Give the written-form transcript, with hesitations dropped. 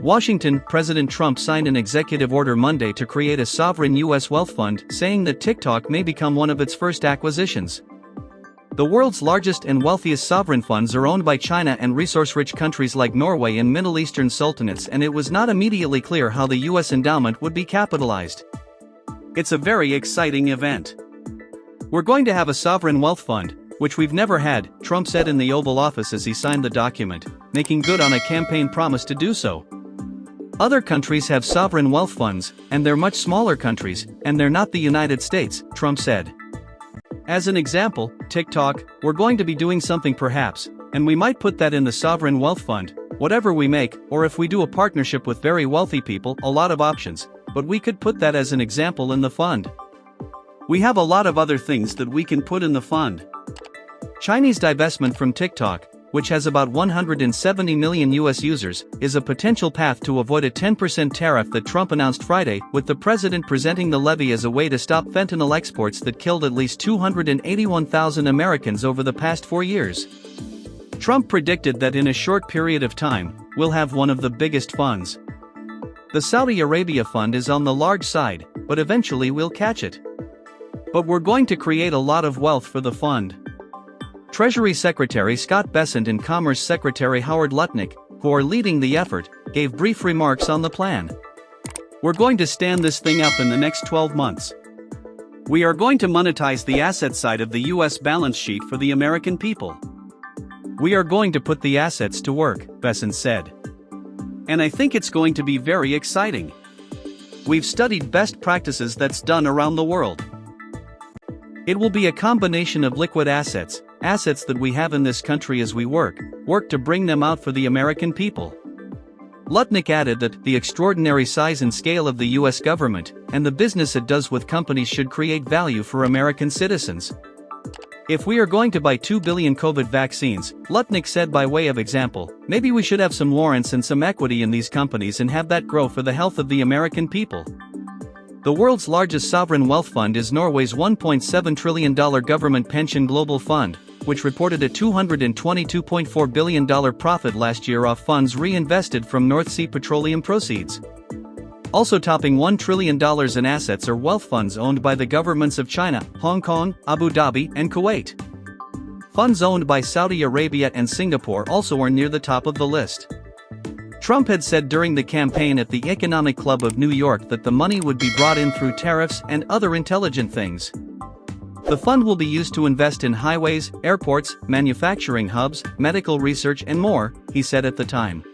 Washington, President Trump signed an executive order Monday to create a sovereign U.S. wealth fund, saying that TikTok may become one of its first acquisitions. The world's largest and wealthiest sovereign funds are owned by China and resource-rich countries like Norway and Middle Eastern sultanates, and it was not immediately clear how the U.S. endowment would be capitalized. It's a very exciting event. We're going to have a sovereign wealth fund, which we've never had, Trump said in the Oval Office as he signed the document, making good on a campaign promise to do so. Other countries have sovereign wealth funds, and they're much smaller countries, and they're not the United States, Trump said. As an example, TikTok, we're going to be doing something perhaps, and we might put that in the sovereign wealth fund, whatever we make, or if we do a partnership with very wealthy people, a lot of options, but we could put that as an example in the fund. We have a lot of other things that we can put in the fund. Chinese divestment from TikTok, which has about 170 million US users, is a potential path to avoid a 10% tariff that Trump announced Friday, with the president presenting the levy as a way to stop fentanyl exports that killed at least 281,000 Americans over the past 4 years. Trump predicted that in a short period of time, we'll have one of the biggest funds. The Saudi Arabia fund is on the large side, but eventually we'll catch it. But we're going to create a lot of wealth for the fund. Treasury Secretary Scott Bessent and Commerce Secretary Howard Lutnick, who are leading the effort, gave brief remarks on the plan. We're going to stand this thing up in the next 12 months. We are going to monetize the asset side of the U.S. balance sheet for the American people. We are going to put the assets to work, Bessent said. And I think it's going to be very exciting. We've studied best practices that's done around the world. It will be a combination of liquid assets that we have in this country as we work to bring them out for the American people. Lutnick added that the extraordinary size and scale of the U.S. government and the business it does with companies should create value for American citizens. If we are going to buy 2 billion COVID vaccines, Lutnick said by way of example, maybe we should have some warrants and some equity in these companies and have that grow for the health of the American people. The world's largest sovereign wealth fund is Norway's $1.7 trillion government pension global fund, which reported a $222.4 billion profit last year off funds reinvested from North Sea petroleum proceeds. Also topping $1 trillion in assets are wealth funds owned by the governments of China, Hong Kong, Abu Dhabi, and Kuwait. Funds owned by Saudi Arabia and Singapore also are near the top of the list. Trump had said during the campaign at the Economic Club of New York that the money would be brought in through tariffs and other intelligent things. The fund will be used to invest in highways, airports, manufacturing hubs, medical research and more, he said at the time.